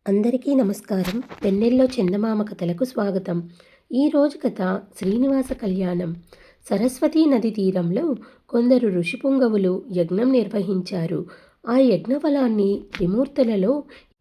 అందరికీ నమస్కారం. వెన్నెల్లో చందమామ కథలకు స్వాగతం. ఈరోజు కథ శ్రీనివాస కళ్యాణం. సరస్వతీ నది తీరంలో కొందరు ఋషిపుంగవులు యజ్ఞం నిర్వహించారు. ఆ యజ్ఞఫలాన్ని త్రిమూర్తులలో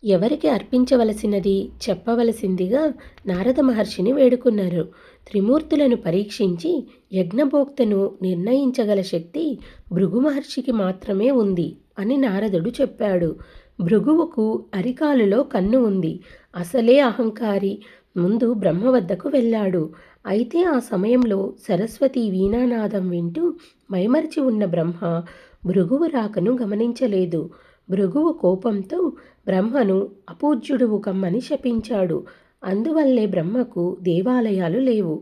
ఎవరికి అర్పించవలసినది చెప్పవలసిందిగా నారద మహర్షిని వేడుకున్నారు. త్రిమూర్తులను పరీక్షించి యజ్ఞభోక్తను నిర్ణయించగల శక్తి భృగు మహర్షికి మాత్రమే ఉంది అని నారదుడు చెప్పాడు. భృగువుకు అరికాలులో కన్ను ఉంది. అసలే అహంకారి. ముందు బ్రహ్మ వద్దకు వెళ్ళాడు. అయితే ఆ సమయంలో సరస్వతి వీణానాదం వింటూ మైమరిచి ఉన్న బ్రహ్మ భృగువు రాకను గమనించలేదు. భృగువు కోపంతో బ్రహ్మను అపూజ్యుడువు కమ్మని శపించాడు. అందువల్లే బ్రహ్మకు దేవాలయాలు లేవు.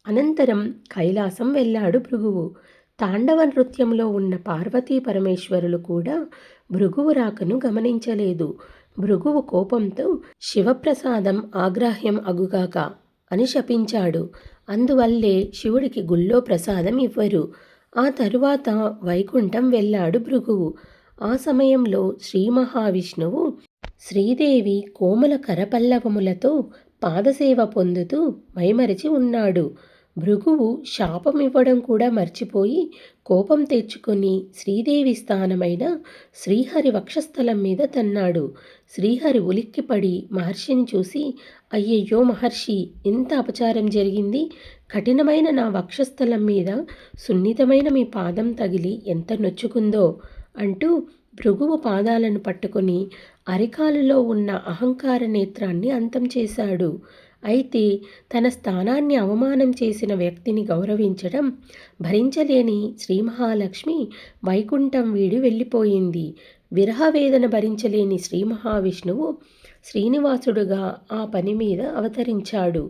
అనంతరం కైలాసం వెళ్ళాడు భృగువు. తాండవ నృత్యంలో ఉన్న పార్వతీ పరమేశ్వరులు కూడా భృగువు రాకను గమనించలేదు. భృగువు కోపంతో శివప్రసాదం ఆగ్రాహ్యం అగుగాక అని శపించాడు. అందువల్లే శివుడికి గుళ్ళో ప్రసాదం ఇవ్వరు. ఆ తరువాత వైకుంఠం వెళ్ళాడు భృగువు. ఆ సమయంలో శ్రీ మహావిష్ణువు శ్రీదేవి కోమల కరపల్లవములతో పాదసేవ పొందుతూ మైమరిచి ఉన్నాడు. భృగువు శాపమివ్వడం కూడా మర్చిపోయి కోపం తెచ్చుకొని శ్రీదేవి స్థానమైన శ్రీహరి వక్షస్థలం మీద తన్నాడు. శ్రీహరి ఉలిక్కిపడి మహర్షిని చూసి, అయ్యయ్యో మహర్షి, ఎంత అపచారం జరిగింది! కఠినమైన నా వక్షస్థలం మీద సున్నితమైన మీ పాదం తగిలి ఎంత నొచ్చుకుందో అంటూ భృగువు పాదాలను పట్టుకొని అరికాలులో ఉన్న అహంకార నేత్రాన్ని అంతం చేశాడు. అయితే తన స్థానాన్ని అవమానం చేసిన వ్యక్తిని గౌరవించడం భరించలేని శ్రీ మహాలక్ష్మి వైకుంఠం వీడి వెళ్ళిపోయింది. విరహవేదన భరించలేని శ్రీ మహావిష్ణువు శ్రీనివాసుడుగా ఆ పని మీద అవతరించాడు.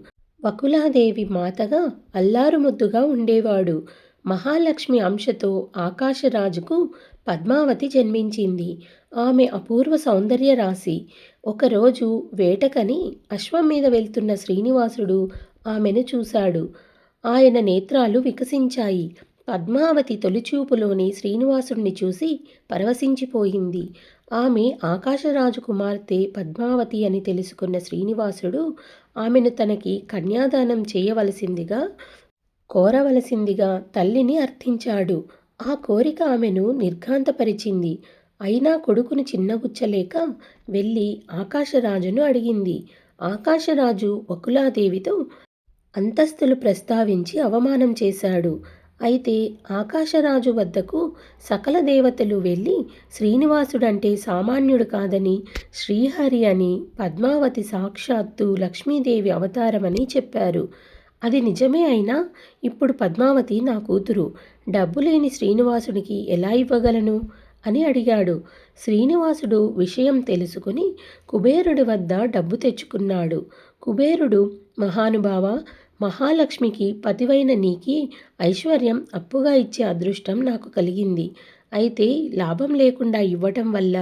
వకులాదేవి మాతగా అల్లారుముద్దుగా ఉండేవాడు. మహాలక్ష్మి అంశతో ఆకాశరాజుకు పద్మావతి జన్మించింది. ఆమె అపూర్వ సౌందర్య రాశి. ఒకరోజు వేటకని అశ్వం మీద వెళ్తున్న శ్రీనివాసుడు ఆమెను చూశాడు. ఆయన నేత్రాలు వికసించాయి. పద్మావతి తొలిచూపులోని శ్రీనివాసుడిని చూసి పరవశించిపోయింది. ఆమె ఆకాశరాజు కుమార్తె పద్మావతి అని తెలుసుకున్న శ్రీనివాసుడు ఆమెను తనకి కన్యాదానం చేయవలసిందిగా కోరవలసిందిగా తల్లిని అర్థించాడు. ఆ కోరిక ఆమెను నిర్ఘాంతపరిచింది. అయినా కొడుకును చిన్నబుచ్చలేక వెళ్ళి ఆకాశరాజును అడిగింది. ఆకాశరాజు వకులాదేవితో అంతస్తులు ప్రస్తావించి అవమానం చేశాడు. అయితే ఆకాశరాజు వద్దకు సకల దేవతలు వెళ్ళి శ్రీనివాసుడంటే సామాన్యుడు కాదని, శ్రీహరి అని, పద్మావతి సాక్షాత్తు లక్ష్మీదేవి అవతారమని చెప్పారు. అది నిజమే అయినా ఇప్పుడు పద్మావతి నా కూతురు. డబ్బు లేని శ్రీనివాసుడికి ఎలా ఇవ్వగలను అని అడిగాడు. శ్రీనివాసుడు విషయం తెలుసుకుని కుబేరుడి వద్ద డబ్బు తెచ్చుకున్నాడు. కుబేరుడు, మహానుభావ, మహాలక్ష్మికి పతివైన నీకి ఐశ్వర్యం అప్పుగా ఇచ్చే అదృష్టం నాకు కలిగింది. అయితే లాభం లేకుండా ఇవ్వటం వల్ల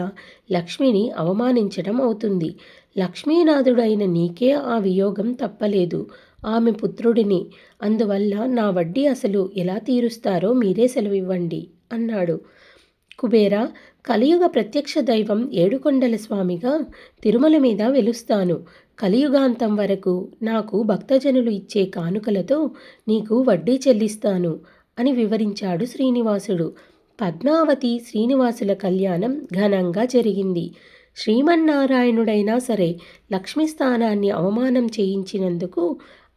లక్ష్మిని అవమానించడం అవుతుంది. లక్ష్మీనాథుడైన నీకే ఆ వియోగం తప్పలేదు. ఆమె పుత్రుడిని. అందువల్ల నా వడ్డీ అసలు ఎలా తీరుస్తారో మీరే సెలవివ్వండి అన్నాడు. కుబేర, కలియుగ ప్రత్యక్ష దైవం ఏడుకొండల స్వామిగా తిరుమల మీద వెలుస్తాను. కలియుగాంతం వరకు నాకు భక్తజనులు ఇచ్చే కానుకలతో నీకు వడ్డీ చెల్లిస్తాను అని వివరించాడు శ్రీనివాసుడు. పద్మావతి శ్రీనివాసుల కళ్యాణం ఘనంగా జరిగింది. శ్రీమన్నారాయణుడైనా సరే లక్ష్మీ స్థానాన్ని అవమానం చేయించినందుకు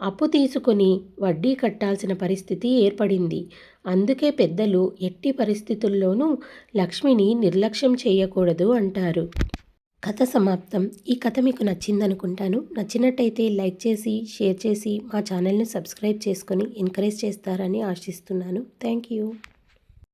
అప్పు తీసుకొని వడ్డీ కట్టాల్సిన పరిస్థితి ఏర్పడింది. అందుకే పెద్దలు ఎట్టి పరిస్థితుల్లోనూ లక్ష్మిని నిర్లక్ష్యం చేయకూడదు అంటారు. కథ సమాప్తం. ఈ కథ మీకు నచ్చిందనుకుంటాను. నచ్చినట్టయితే లైక్ చేసి, షేర్ చేసి మా ఛానల్ని సబ్స్క్రైబ్ చేసుకొని ఎంకరేజ్ చేస్తారని ఆశిస్తున్నాను. Thank you.